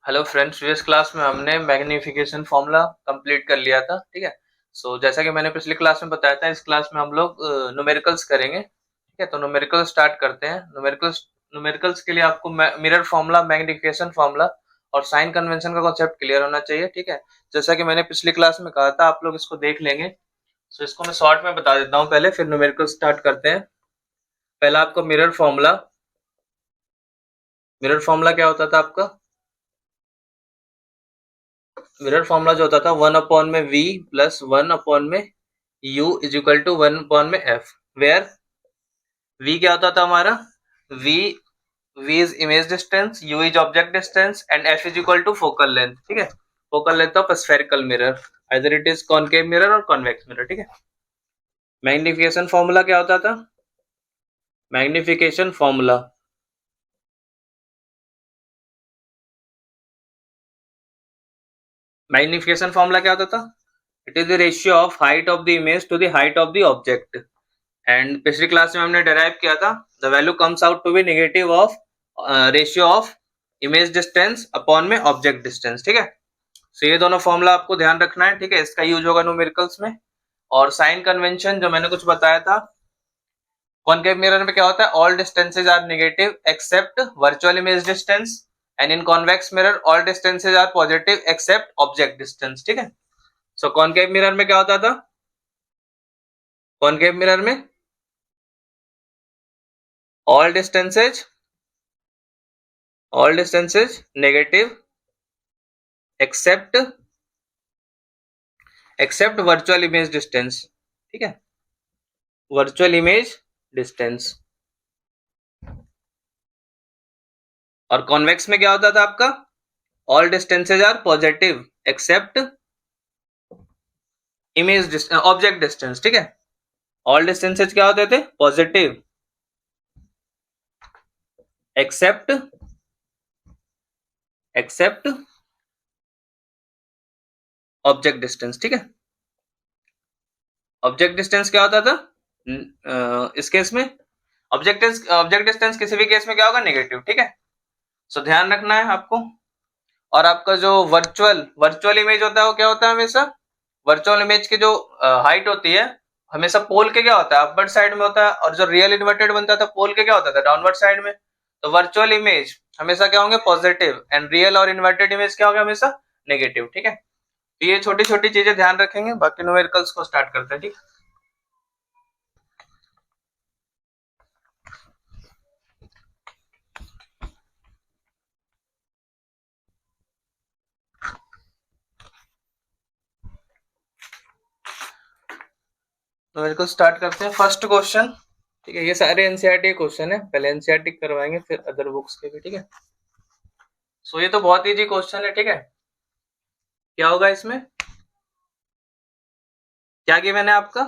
Hello friends, previous class में हमने magnification formula complete कर लिया था। ठीक है। जैसा कि मैंने पिछली क्लास में बताया था, इस क्लास में हम लोग न्यूमेरिकल्स करेंगे। ठीक है, तो न्यूमेरिकल स्टार्ट करते हैं। न्यूमेरिकल्स के लिए आपको मिरर फॉर्मूला, मैग्नीफिकेशन फॉर्मूला और साइन कन्वेंशन का कॉन्सेप्ट क्लियर होना चाहिए। ठीक है, जैसा कि मैंने पिछली क्लास में कहा था, आप लोग इसको देख लेंगे। इसको मैं शॉर्ट में बता देता हूँ पहले, फिर न्यूमेरिकल स्टार्ट करते हैं। पहला आपको मिरर फॉर्मूला क्या होता था आपका? मिरर फॉर्मूला जो होता था 1 अपॉन में v प्लस 1 अपॉन में u is equal to 1 upon में f, वेयर v क्या होता था हमारा? v is image distance, u is object distance and f is equal to focal length. ठीक है, focal length of spherical mirror, either it is concave mirror और convex mirror. ठीक है। मैग्निफिकेशन फॉर्मूला क्या होता था? मैग्निफिकेशन फॉर्मूला क्या होता था? It is the ratio of height of the image to the height of the object. And पिछली क्लास में हमने डेराइव किया था, the value comes out to be negative of ratio of image distance upon में object distance. ठीक है, सो ये दोनों फॉर्मूला आपको ध्यान रखना है। ठीक है, इसका यूज होगा न्यूमेरिकल्स में। और साइन कन्वेंशन जो मैंने कुछ बताया था, कॉनकेव मिरर में क्या होता है? All distances are negative except virtual image distance, and in convex mirror all distances are positive except object distance. ठीक है, सो कॉनकेव मिरर में क्या होता था? कॉनकेव मिरर में all distances negative except virtual image distance। ठीक है, virtual image distance. और कॉन्वेक्स में क्या होता था आपका? All distances are positive except image object distance. ठीक है, ऑल डिस्टेंसेज क्या होते थे? Positive except object distance. ठीक है, ऑब्जेक्ट डिस्टेंस क्या होता था इस केस में? ऑब्जेक्ट डिस्टेंस किसी भी केस में क्या होगा? नेगेटिव। ठीक है, सो ध्यान रखना है आपको। और आपका जो वर्चुअल इमेज होता है वो क्या होता है? हमेशा वर्चुअल इमेज की जो हाइट होती है, हमेशा पोल के क्या होता है? अपवर्ड साइड में होता है। और जो रियल इन्वर्टेड बनता था, पोल के क्या होता था? डाउनवर्ड साइड में। तो वर्चुअल इमेज हमेशा क्या होंगे? पॉजिटिव, एंड रियल और इन्वर्टेड इमेज क्या होगा? हमेशा नेगेटिव। ठीक है, तो ये छोटी छोटी चीजें ध्यान रखेंगे। बाकी न्यूमेरिकल्स को स्टार्ट करते हैं। ठीक है, न्यूमेरिकल स्टार्ट करते हैं। First question. ठीक है, ये सारे एनसीईआरटी क्वेश्चन है, पहले एनसीईआरटी करवाएंगे फिर अदर बुक्स के भी। ठीक है, सो ये तो बहुत इजी क्वेश्चन है। ठीक है, क्या होगा इसमें? क्या गिवन है आपका?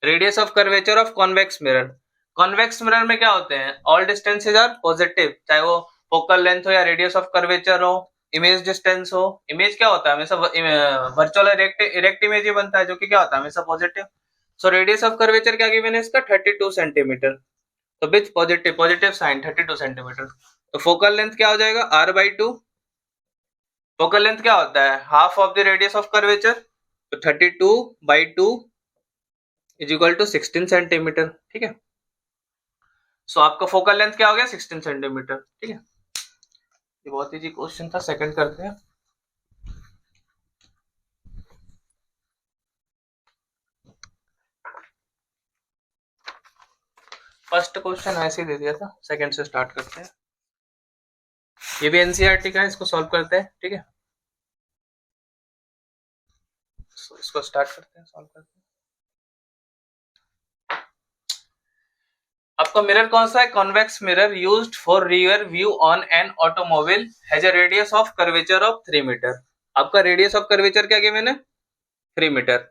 Radius of curvature of convex mirror. Convex mirror में क्या होते हैं? ऑल डिस्टेंसेज आर पॉजिटिव, चाहे वो फोकल लेंथ हो या रेडियस ऑफ कर्वेचर हो, इमेज डिस्टेंस हो। इमेज क्या होता है? हमेशा वर्चुअल इरेक्ट इमेज ही बनता है, जो कि क्या होता है? हमेशा positive. So radius of curvature क्या गिवन है इसका? 32 सेंटीमीटर। तो विच पॉजिटिव साइन 32 सेंटीमीटर। तो फोकल लेंथ क्या हो जाएगा? r/2। फोकल लेंथ क्या होता है? Half of the radius of curvature. तो 32/2 इज इक्वल टू 16 सेंटीमीटर। ठीक है, सो आपका फोकल लेंथ क्या हो गया? 16 सेंटीमीटर। ठीक है, ये बहुत इजी क्वेश्चन था। सेकंड करते हैं। फर्स्ट क्वेश्चन ऐसे ही दे दिया था, सेकंड से स्टार्ट करते हैं। ये भी एनसीईआरटी का है, इसको सॉल्व करते हैं। ठीक है, इसको स्टार्ट करते हैं, सॉल्व करते हैं। आपका मिरर कौन सा है? Convex mirror used for rear view on an automobile has a radius of curvature of 3 metre. आपका रेडियस ऑफ कर्वेचर क्या गिवन है? 3 metre.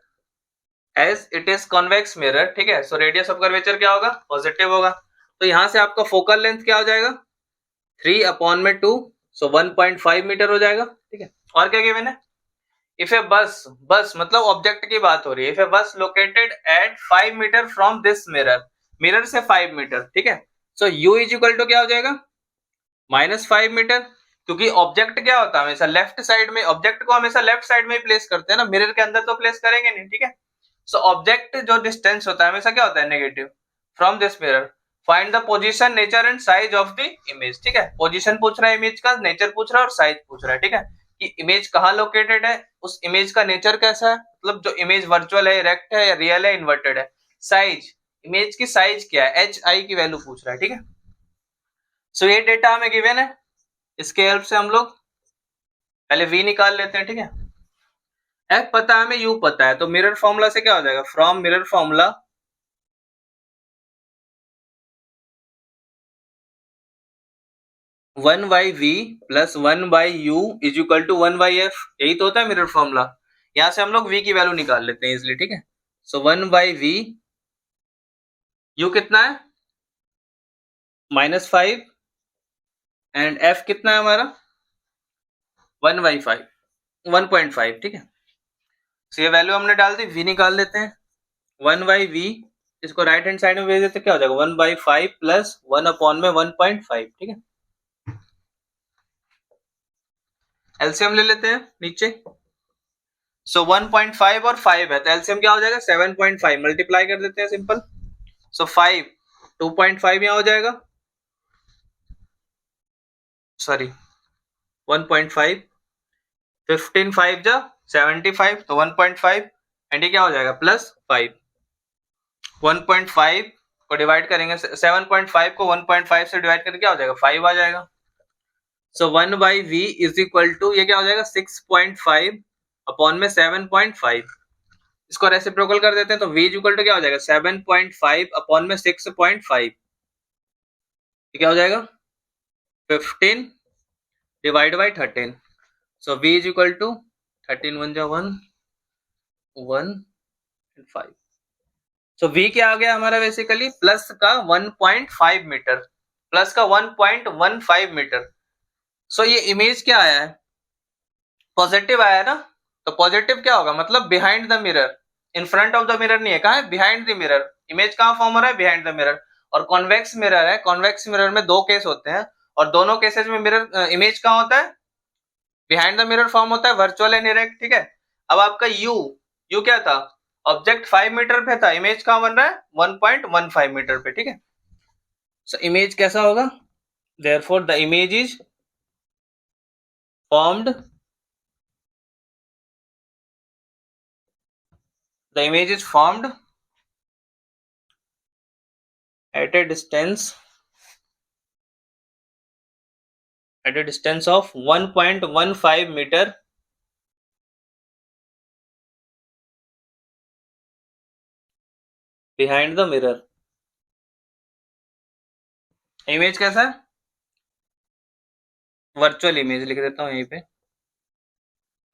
As it is convex mirror. ठीक है, सो रेडियस ऑफ कर्वेचर क्या होगा? पॉजिटिव होगा। तो यहां से आपका फोकल लेंथ क्या हो जाएगा? 3/2, सो 1.5 मीटर हो जाएगा। ठीक है, और क्या गिवन है? इफ ए बस मतलब ऑब्जेक्ट की बात हो रही है। If a bus located at 5 metre from this mirror से 5 मीटर। ठीक है, so u is equal to क्या हो जाएगा? -5 मीटर। क्योंकि ऑब्जेक्ट क्या होता है हमेशा लेफ्ट साइड में, ऑब्जेक्ट को हमेशा लेफ्ट साइड में ही प्लेस करते हैं ना, मिरर के अंदर तो प्लेस करेंगे नहीं, ठीक है। सो ऑब्जेक्ट जो डिस्टेंस होता है हमेशा क्या होता है negative from this mirror. Find the position, nature and size of the image, ठीक है। पोजीशन पूछ रहा है इमेज का, नेचर पूछ रहा है और साइज पूछ रहा है, ठीक है, कि इमेज कहाँ लोकेटेड है, उस इमेज का नेचर कैसा है, मतलब जो इमेज वर्चुअल है, इरेक्ट है या रियल है, इन्वर्टेड है। साइज, इमेज की साइज क्या है, एच आई की वैल्यू पूछ रहा है, ठीक है। सो ये डेटा हमें गिवन है, इसके हेल्प से हम लोग पहले v निकाल लेते हैं, ठीक है। f पता है हमें, u पता है, तो मिरर फॉर्मूला से क्या हो जाएगा, from mirror formula 1/v plus 1/u is equal to 1/f, यही तो होता है मिरर फॉर्मूला। यहां से हम लोग v की वैल्यू निकाल लेते हैं इजिली, ठीक है। सो 1/v, u कितना है -5 एंड f कितना है हमारा 1/5, 1.5, ठीक है। सो ये वैल्यू हमने डाल दी, v निकाल लेते हैं 1/v, इसको राइट हैंड साइड में भेज देते क्या हो जाएगा 1/5 प्लस 1 अपॉन में 1.5, ठीक है। एलसीएम ले लेते हैं नीचे। सो 1.5 और 5 है तो एलसीएम क्या हो जाएगा 7.5, मल्टीप्लाई कर देते हैं सिंपल। सो 5 2.5 यहां हो जाएगा, सॉरी 1.5, 15 5 जा 75, तो 1.5 एंड ये क्या हो जाएगा +5। 1.5 को डिवाइड करेंगे, 7.5 को 1.5 से डिवाइड करके क्या हो जाएगा 5 आ जाएगा। सो 1/v इज इक्वल टू ये क्या हो जाएगा 6.5 अपॉन में 7.5, इसको रेसिप्रोकल कर देते हैं तो v इक्वल टू क्या हो जाएगा 7.5 अपॉन में 6.5, ये क्या हो जाएगा 15 divide by 13। So v is equal to 13 1 जा 1 1 5। सो v क्या आ गया हमारा बेसिकली प्लस का 1.5 मीटर, प्लस का 1.15 मीटर। सो ये इमेज क्या आया है पॉजिटिव आया है ना, तो पॉजिटिव क्या होगा मतलब behind the mirror, in front of the mirror नहीं है, कहा है बिहाइंड द मिरर। इमेज कहाँ फॉर्म हो रहा है बिहाइंड द मिरर। और कॉन्वेक्स मिरर है, कॉन्वेक्स मिरर में दो केस होते हैं और दोनों केसेस में मिरर इमेज कहाँ होता है बिहाइंड द मिरर फॉर्म होता है, वर्चुअल एंड इरेक्ट, ठीक है। अब आपका यू क्या था ऑब्जेक्ट 5 मीटर पे था, इमेज कहाँ बन रहा है 1.15 मीटर पे, ठीक है। सो इमेज कैसा होगा, therefore the image is formed, the image is formed at a distance of 1.15 meter behind the mirror। Image कैसा है वर्चुअल इमेज लिख देता हूं यहीं पे,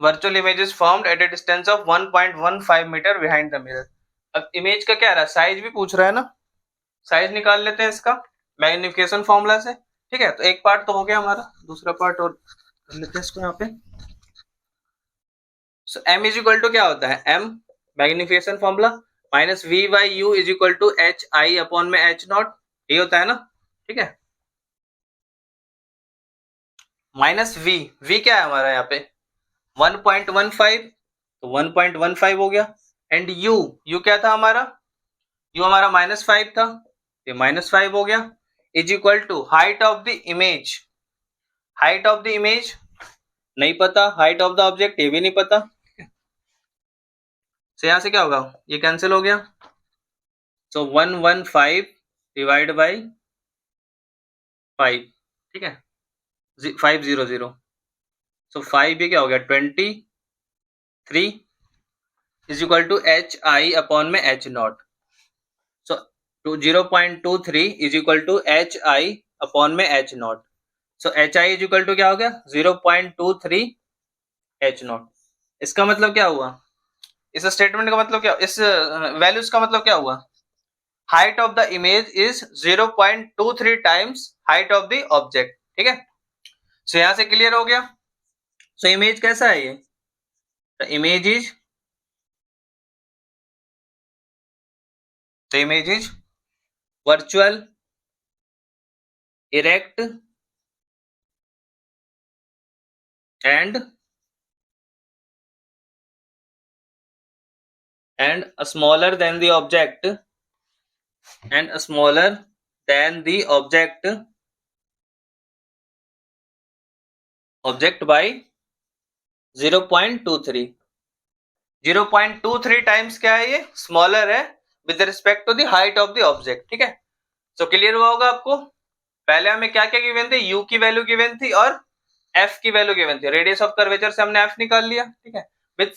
virtual image is formed at a distance of 1.15 metre behind the mirror। अब image का क्या रहा है साइज भी पूछ रहा है ना, साइज निकाल लेते हैं इसका मैग्निफिकेशन फॉर्मूला से, ठीक है। तो एक पार्ट तो हो गया हमारा, दूसरा पार्ट और कर लेते हैं इसको यहाँ पे। So m is equal to क्या होता है m magnification formula minus v by u is equal to H I upon में एच नॉट, ये होता है ना, ठीक है। माइनस v क्या है हमारा यहाँ पे 1.15, तो 1.15 हो गया एंड u क्या था हमारा, u हमारा -5 था, ये -5 हो गया is equal to height of the image, height of the image नहीं पता, हाइट ऑफ द ऑब्जेक्ट ये भी नहीं पता, तो यहां से क्या होगा ये कैंसिल हो गया। सो 115 डिवाइड बाई 5, ठीक है 500, सो 5 ये क्या हो गया 23 is equal to H I upon में H naught. So 0.23 is equal to H I upon में H naught. So H I is equal to क्या हो गया 0.23 एच नॉट। इसका मतलब क्या हुआ, इस स्टेटमेंट का मतलब क्या, इस वैल्यूज का मतलब क्या हुआ, height of the image is 0.23 times height of the object, ठीक है। सो यहां से क्लियर हो गया। सो इमेज कैसा है ये, the image is virtual erect and smaller than the object by 0.23. 0.23 times क्या है, ये स्मॉलर है with respect to the height of the object. ठीक है, सो क्लियर हुआ होगा आपको. पहले हमें क्या क्या गिवन थे, यू की वैल्यू गिवन थी और एफ की वैल्यू गिवन थी. रेडियस ऑफ कर्वेचर से हमने एफ निकाल लिया. ठीक है, विद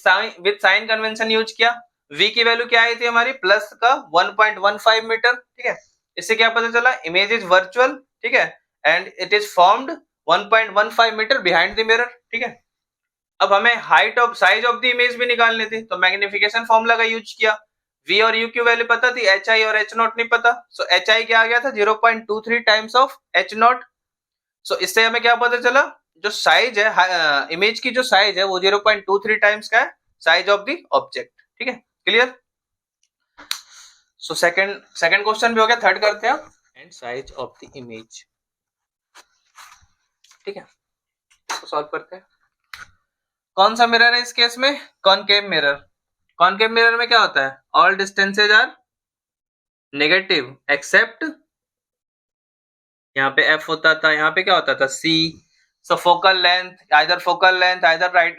साइन कन्वेंशन यूज किया. वी की वैल्यू क्या आई थी हमारी, प्लस का 1.15 मीटर. ठीक है, इससे क्या पता चला, इमेज इज वर्चुअल. ठीक है, and it is formed 1.15 metre behind the mirror. ठीक है, अब हमें height of size of the image भी निकालनी थी, तो मैग्निफिकेशन फॉर्मूला का यूज किया. v और u की वैल्यू पता थी, एच आई और एच नॉट नहीं पता. सो एच आई क्या आ गया था, 0.23 टाइम्स ऑफ एच नॉट. सो इससे हमें क्या पता चला, जो साइज है इमेज की जो साइज है वो 0.23 टाइम्स का है साइज ऑफ द ऑब्जेक्ट. ठीक है, क्लियर. सो सेकंड क्वेश्चन भी हो गया. थर्ड करते हैं, and size of the image. ठीक है, इसको सॉल्व करते हैं. कौन सा मिरर है इस केस में, कॉनकेव मिरर. कॉनकेव मिरर में क्या होता है, all distances are negative except, यहाँ पे एफ होता था, यहाँ पे क्या होता था, see. So focal length, either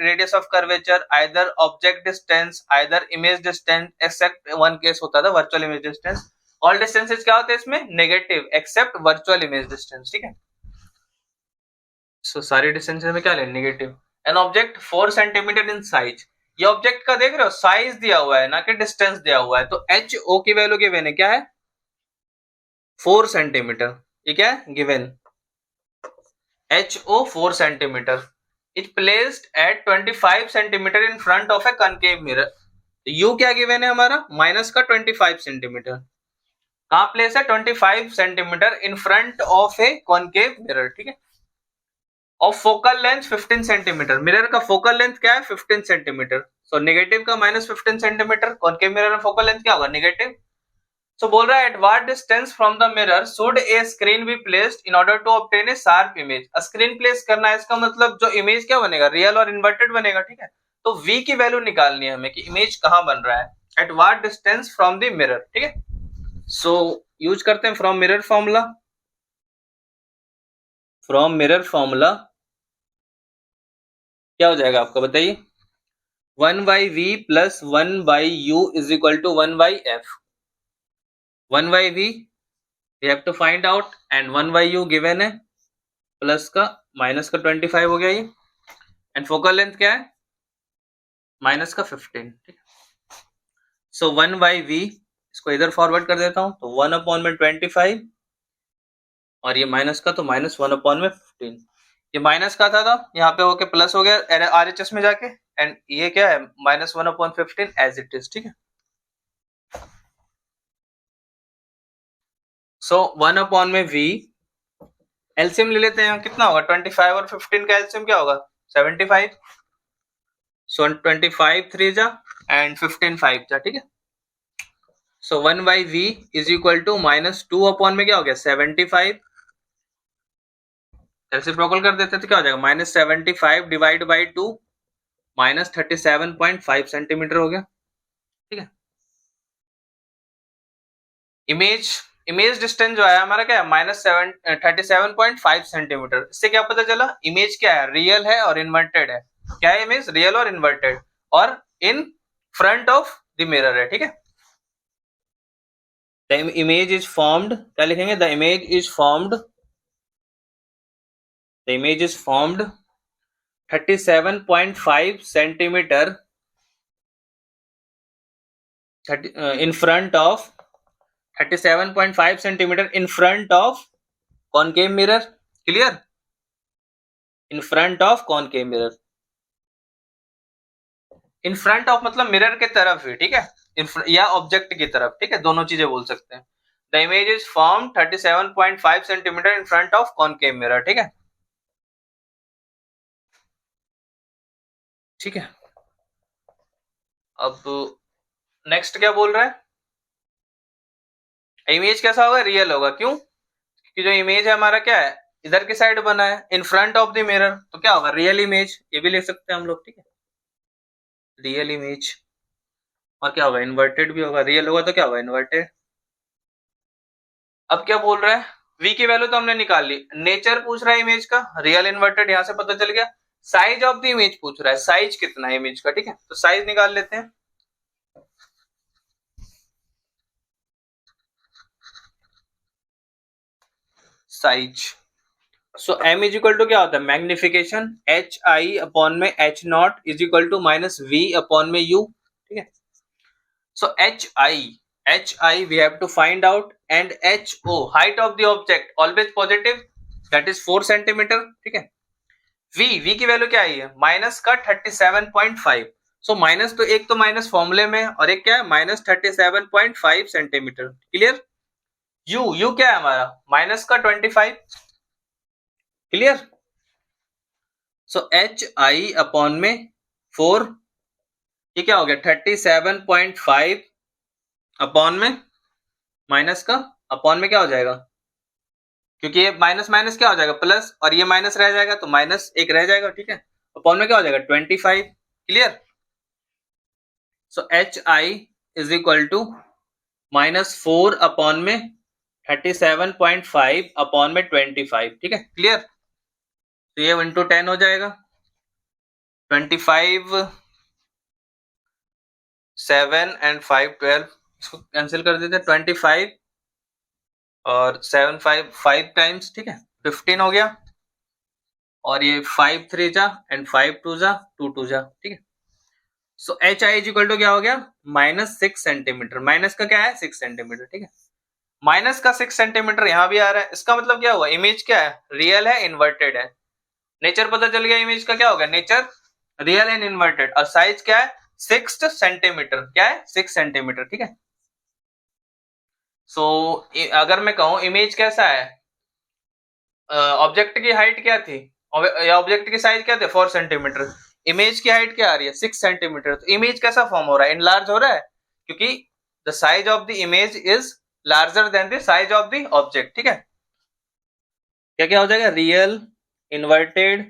radius of curvature, either object distance, either image distance, except one case होता था virtual image distance. All distances क्या होते हैं इसमें, negative except virtual image distance. ठीक है, सो सारी डिस्टेंसेज में क्या लें, negative. An object 4 centimetre in size. ये ऑब्जेक्ट का देख रहे हो साइज दिया हुआ है ना कि डिस्टेंस दिया हुआ है. तो एच ओ की वैल्यू गिवन है, क्या है, 4 सेंटीमीटर. ये क्या है given, h o 4 centimetre is placed at 25 centimetre in front of a concave mirror. U क्या गिवन है हमारा, माइनस का 25 सेंटीमीटर. कहां प्लेस है, 25 centimetre in front of a concave mirror. ठीक है, of focal length 15 centimetre. Mirror का focal length क्या है, 15 सेंटीमीटर. सो नेगेटिव का माइनस 15 सेंटीमीटर. कॉनकेव मिरर में फोकल लेंथ क्या होगा, नेगेटिव. सो बोल रहा है at what distance from the mirror should a screen be placed in order to obtain a sharp image. Screen place करना है, इसका मतलब जो इमेज क्या बनेगा, रियल और इन्वर्टेड बनेगा. ठीक है, तो v की वैल्यू निकालनी है हमें कि इमेज कहां बन रहा है, at what distance from the mirror. ठीक है, सो यूज करते हैं from mirror formula. From mirror formula क्या हो जाएगा आपका, बताइए. 1 by v plus 1 by u is equal to 1 by f. 1 by v we have to find out and 1 by u given है, प्लस का माइनस का 25 हो गया ये, एंड फोकल लेंथ क्या है, माइनस का 15. ठीक है, सो 1 बाई वी, इसको इधर फॉरवर्ड कर देता हूं, तो 1 अपॉन में 25 और ये माइनस का, तो माइनस 1 अपॉन में 15. ये माइनस का था यहाँ पे होके प्लस हो गया आर एच एस में जाके, एंड ये क्या है, minus 1 upon 15 as it is. ठीक है, सो 1 अपॉन में v, एलसीएम ले लेते हैं, कितना होगा, 25 और 15 का एलसीएम क्या होगा, 75. सो 25 3 जा एंड 15 5 जा. ठीक है, so 1 by v is equal to minus 2 upon में क्या हो गया, 75. रेसिप्रोकल कर देते तो क्या हो जाएगा, minus 75 divide by 2, minus 37.5 centimetre हो गया. ठीक है, इमेज डिस्टेंस जो है हमारा क्या है, माइनस 37.5 सेंटीमीटर. इससे क्या पता चला, इमेज क्या है, रियल है और इन्वर्टेड है. क्या है इमेज, रियल और इन्वर्टेड, और इन फ्रंट ऑफ द मिरर है. ठीक है, द इमेज इज फॉर्म्ड, क्या लिखेंगे, the image is formed 37.5 centimetre in front of 37.5 centimetre in front of concave mirror. Clear, in front of concave mirror. in front of मतलब mirror के तरफ ही. ठीक है, या ऑब्जेक्ट की तरफ. ठीक है, दोनों चीजें बोल सकते हैं. The image is form 37.5 centimetre in front of concave mirror. ठीक है, ठीक है. अब नेक्स्ट क्या बोल रहा है, इमेज कैसा होगा, रियल होगा. क्यों, क्योंकि जो इमेज है हमारा क्या है, इधर की साइड बना है in front of the mirror, तो क्या होगा रियल इमेज, ये भी लिख सकते हैं हम लोग, ठीक है, रियल इमेज। और क्या होगा इन्वर्टेड भी होगा, रियल होगा तो क्या होगा इन्वर्टेड। अब क्या बोल रहा है, v की वैल्यू तो हमने निकाल ली, नेचर पूछ रहा है इमेज का, रियल इन्वर्टेड यहां से पता चल गया। साइज ऑफ द इमेज पूछ रहा है, साइज कितना है इमेज का, ठीक है, तो साइज निकाल लेते हैं। Size, so m is equal to क्या होता है मैग्निफिकेशन, एच आई अपॉन में H not is equal to minus v upon में u, ठीक है। So H i we have to find out, and h o height of the object always positive, that is 4 centimetre, ठीक है। v की value क्या आई है minus का 37.5, so minus तो एक तो माइनस फॉर्मूले में और एक क्या है माइनस 37.5 सेंटीमीटर, क्लियर। u क्या है हमारा माइनस का 25, clear. So H I upon में 4, ये क्या हो गया 37.5 अपॉन में माइनस का, अपॉन में क्या हो जाएगा, क्योंकि ये माइनस माइनस क्या हो जाएगा प्लस, और ये माइनस रह जाएगा तो माइनस एक रह जाएगा, ठीक है, अपॉन में क्या हो जाएगा 25, clear. So H I is equal to minus 4 upon में 37.5 अपॉन में 25, ठीक है, क्लियर। तो ये 1/10 हो जाएगा, 25 7 एंड 5 12, इसको कैंसिल कर देते हैं, 25 और 7 5 टाइम्स, ठीक है, 15 हो गया, और ये 5 3 जा एंड 5 2 जा 2 2 जा, ठीक है। So H I is equal to क्या हो गया माइनस 6 सेंटीमीटर, माइनस का क्या है 6 सेंटीमीटर, ठीक है, माइनस का 6 सेंटीमीटर यहां भी आ रहा है, इसका मतलब क्या हुआ इमेज क्या है रियल है इन्वर्टेड है। नेचर पता चल गया इमेज का, क्या होगा नेचर रियल एंड इन्वर्टेड, और साइज क्या है 6 सेंटीमीटर, क्या है 6 सेंटीमीटर, ठीक है। सो अगर मैं कहूं इमेज कैसा है, ऑब्जेक्ट की हाइट क्या थी, ऑब्जेक्ट की साइज क्या थे 4 सेंटीमीटर, इमेज की हाइट क्या आ रही है 6 सेंटीमीटर, तो इमेज कैसा फॉर्म हो रहा है इनलार्ज हो रहा है, क्योंकि the size of the image is larger than the size of the object, ठीक है। क्या क्या हो जाएगा real inverted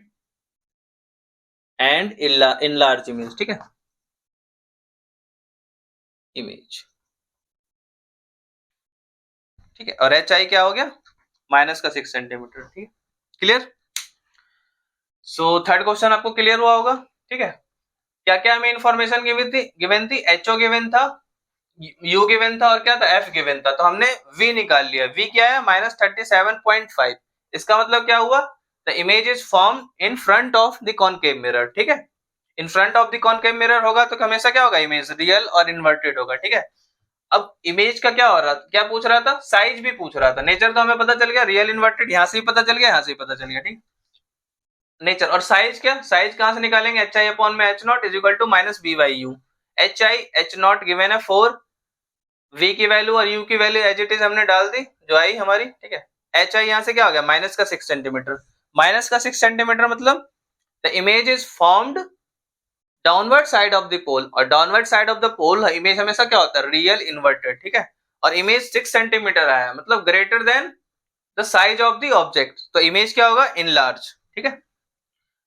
and enlarge image, ठीक है, इमेज, ठीक है। और एच आई क्या हो गया माइनस का 6 सेंटीमीटर, ठीक है, क्लियर। सो थर्ड क्वेश्चन आपको क्लियर हुआ होगा, ठीक है। क्या क्या हमें इंफॉर्मेशन गिवन थी एचओ गिवन था, यू गिवन था, और क्या था एफ गिवन था, तो हमने वी निकाल लिया, वी क्या है माइनस 37.5, इसका मतलब क्या हुआ the image is form in front of the concave mirror, ठीक है, in front of the concave mirror होगा तो हमेशा क्या होगा इमेज रियल और इन्वर्टेड होगा, ठीक है। अब इमेज का क्या हो रहा था, क्या पूछ रहा था साइज भी पूछ रहा था, नेचर तो हमें पता चल गया रियल इन्वर्टेड, यहां से भी पता चल गया यहां से भी पता चल गया, ठीक, नेचर। और साइज क्या, साइज कहां से निकालेंगे एच आई अपॉन में H not is equal to minus v by u, h i h not given है 4, v की वैल्यू और u की वैल्यू एज इट इज हमने डाल दी जो आई हमारी, ठीक है। एच आई यहां से क्या हो गया माइनस का 6 सेंटीमीटर, माइनस का 6 सेंटीमीटर मतलब the image is formed downward side of the pole, और downward side of the pole image हमेशा क्या होता है रियल इन्वर्टेड, ठीक है। और इमेज 6 सेंटीमीटर आया मतलब greater than the size of the object, तो इमेज क्या होगा इन लार्ज, ठीक है।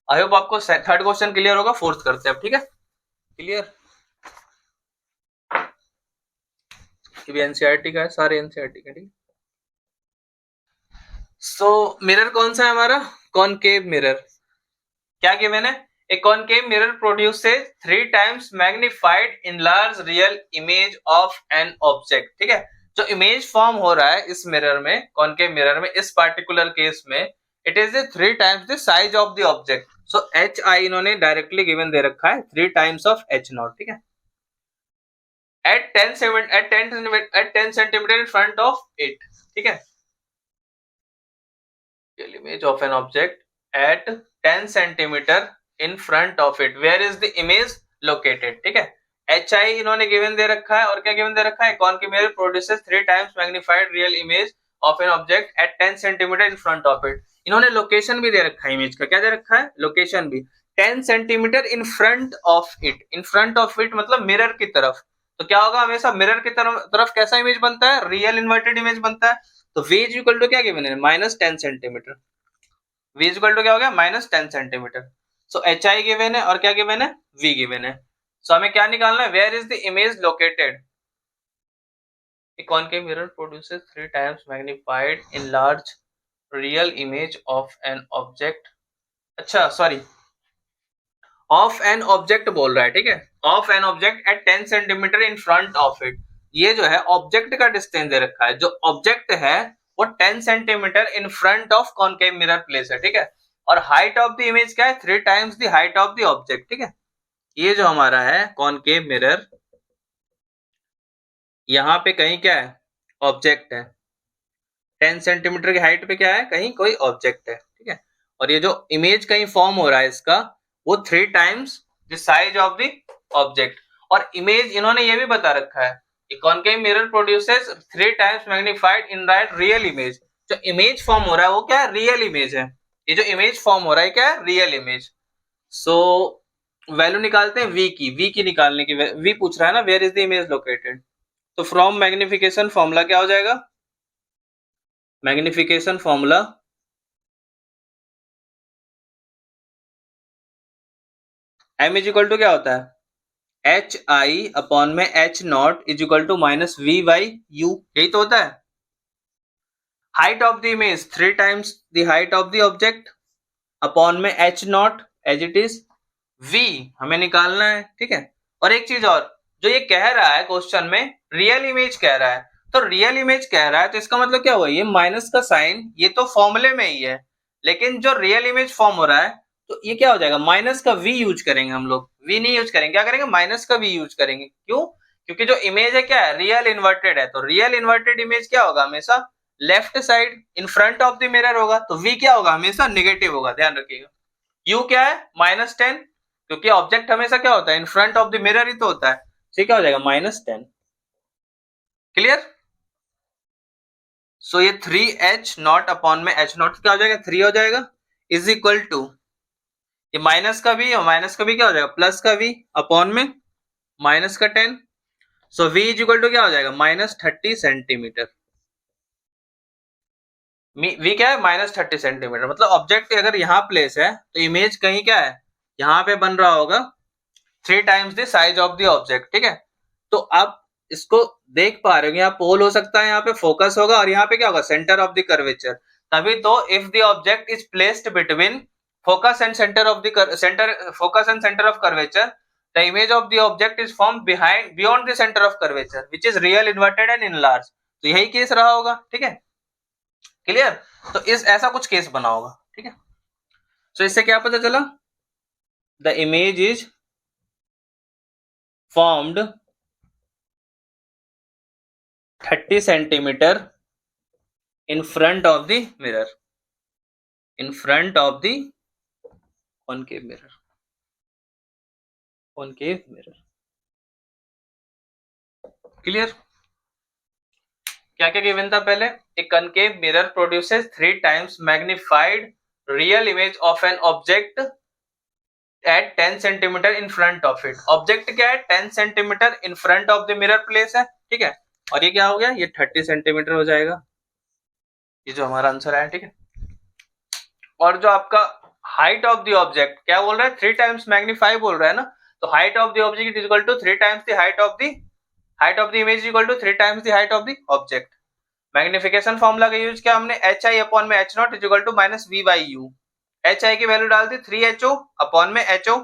आई होप आपको थर्ड क्वेश्चन क्लियर होगा, फोर्थ करते हैं अब, ठीक है, क्लियर। एनसीईआरटी का है, सारे एनसीईआरटी का, ठीक। सो मिरर कौन सा है हमारा कॉनकेव मिरर, क्या गिवन है ए concave mirror produces 3 times magnified enlarge real image of an object, ठीक है। जो इमेज फॉर्म हो रहा है इस मिरर में कॉनकेव मिरर में इस पार्टिकुलर केस में it is 3 times the size of the object, so H I इन्होंने डायरेक्टली गिवन दे रखा है 3 टाइम्स ऑफ एच नॉट, ठीक है, at 10 centimetre in front of it, ठीक है, image of an object at 10 centimetre in front of it, where is the image located, ठीक है। H आई इन्होंने गिवन दे रखा है, और क्या गिवन दे रखा है concave mirror produces 3 times magnified real image of an object at 10 centimetre in front of it, इन्होंने लोकेशन भी दे रखा है इमेज का, क्या दे रखा है लोकेशन भी 10 centimetre in front of it, in front of it मतलब मिरर की तरफ, तो क्या होगा हमेशा मिरर की तरफ कैसा इमेज बनता है रियल इन्वर्टेड इमेज बनता है, तो v इज इक्वल टू क्या गिवन है minus 10 centimetre, v is equal to क्या हो गया -10 centimetre. So H i given है और क्या गिवन है, v गिवन है। सो हमें क्या निकालना है, where is the image located. A concave mirror produces 3 times magnified enlarged real image of an object। अच्छा सॉरी, ऑफ एन ऑब्जेक्ट बोल रहा है, ठीक है, of an object at 10 centimetre in front of it. ये जो है ऑब्जेक्ट का डिस्टेंस दे रखा है, जो ऑब्जेक्ट है वो 10 centimetre in front of concave mirror place है, ठीक है। और हाइट ऑफ द इमेज क्या है, 3 times the height of the object, ठीक है। ये जो हमारा है कॉनकेव मिरर, यहाँ पे कहीं क्या है, ऑब्जेक्ट है, 10 सेंटीमीटर की हाइट पे क्या है, कहीं कोई ऑब्जेक्ट है, ठीक है। और ये जो इमेज कहीं फॉर्म हो रहा है इसका, वो 3 times the size of the object. और इमेज इन्होंने ये भी बता रखा है, concave mirror produces 3 times magnified in real image. जो इमेज फॉर्म हो रहा है वो क्या है, रियल इमेज है। ये जो इमेज फॉर्म हो रहा है क्या है, रियल इमेज। सो वैल्यू निकालते हैं v की निकालने की, v पूछ रहा है ना, where is the image located. तो फ्रॉम मैग्निफिकेशन फॉर्मूला क्या हो जाएगा, magnification formula m is equal to क्या होता है, एच आई अपॉन में H not is equal to minus we by U, यही तो होता है। Height of the image 3 times the height of the object upon में H naught as it is, v हमें निकालना है, ठीक है। और एक चीज और, जो ये कह रहा है क्वेश्चन में रियल इमेज कह रहा है, तो रियल इमेज कह रहा है तो इसका मतलब क्या हुआ, ये माइनस का साइन ये तो फॉर्मूले में ही है, लेकिन जो रियल इमेज फॉर्म हो रहा है तो ये क्या हो जाएगा, माइनस का v यूज करेंगे हम लोग, v नहीं यूज करेंगे, क्या करेंगे, माइनस का v यूज करेंगे। क्यों, क्योंकि जो इमेज है क्या है, रियल इन्वर्टेड है, तो रियल इन्वर्टेड इमेज क्या होगा, हमेशा left side in front of the mirror होगा, तो v क्या होगा, हमेशा नेगेटिव होगा, ध्यान रखिएगा। u क्या है, -10, क्योंकि ऑब्जेक्ट हमेशा क्या होता है, in front of the mirror ही तो होता है, तो क्या हो जाएगा -10। क्लियर। सो ये 3h नॉट अपॉन में h नॉट क्या हो जाएगा, 3 हो जाएगा, इज इक्वल टू ये माइनस का भी, और माइनस का भी क्या हो जाएगा, प्लस का v अपॉन में माइनस का 10। सो v इज इक्वल टू क्या हो जाएगा, -30 सेंटीमीटर। v क्या है, -30 सेंटीमीटर। मतलब ऑब्जेक्ट अगर यहाँ प्लेस है तो इमेज कहीं क्या है, यहाँ पे बन रहा होगा 3 times the size of the object, ठीक है। तो आप इसको देख पा रहे हो, यहाँ पोल हो सकता है, यहाँ पे फोकस होगा, और यहाँ पे क्या होगा, सेंटर ऑफ द कर्वेचर। तभी तो if the object is placed between focus and centre of the focus and centre of curvature, the image of the object is form beyond the centre of curvature which is real inverted and enlarge. तो यही case रहा होगा, ठीक है। Clear. तो इस ऐसा कुछ केस बना होगा, ठीक है। तो इससे क्या पता चला, the image is formed 30 centimetre in front of the mirror, in front of the concave mirror, concave mirror। Clear. क्या क्या गिवन था पहले, ए concave mirror produces 3 times magnified real image of an object at 10 centimeter in front of it। Object क्या है, 10 centimetre in front of the mirror place है, ठीक है। और ये क्या हो गया, ये 30 सेंटीमीटर हो जाएगा, ये जो हमारा आंसर है, ठीक है। और जो आपका हाइट ऑफ द ऑब्जेक्ट क्या बोल रहा है, 3 टाइम्स मैग्नीफाई बोल रहा है ना, तो height of the object is equal to 3 times the height of the image is equal to 3 times the height of the object. Magnification formula का यूज किया हमने, एच आई अपॉन में H not is equal to minus we by u. H i की value डाल दी 3ho upon में ho।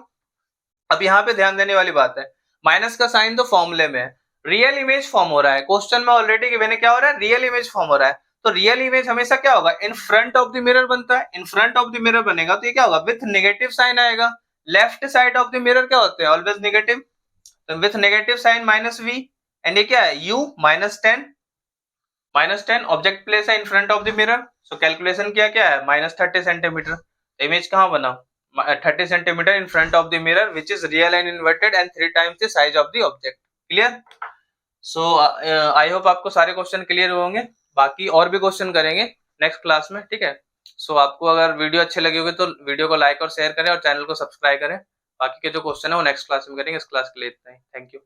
अब यहाँ पे ध्यान देने वाली बात है, माइनस का साइन तो फॉर्मूले में है, रियल इमेज फॉर्म हो रहा है, क्वेश्चन में ऑलरेडी गिवन है क्या हो रहा है, रियल इमेज फॉर्म हो रहा है। तो रियल इमेज हमेशा क्या होगा, in front of the mirror बनता है, in front of the mirror बनेगा तो ये क्या होगा, विथ नेगेटिव साइन आएगा। Left side of the mirror क्या होते हैं, ऑलवेज नेगेटिव, तो with negative sign minus v, and ये क्या है, u -10 ऑब्जेक्ट प्लेस है in front of the mirror. So calculation किया क्या है, -30 सेंटीमीटर। इमेज कहाँ बना, 30 centimetre in front of the mirror which is real and inverted and 3 times the size of the object. Clear. So I hope आपको सारे question clear होंगे, बाकी और भी क्वेश्चन करेंगे नेक्स्ट क्लास में, ठीक है। सो आपको अगर वीडियो अच्छे लगे होंगे तो वीडियो को लाइक और शेयर करें और चैनल को सब्सक्राइब करें। बाकी के जो क्वेश्चन है वो नेक्स्ट क्लास में करेंगे, इस क्लास के लिए इतना ही, थैंक यू।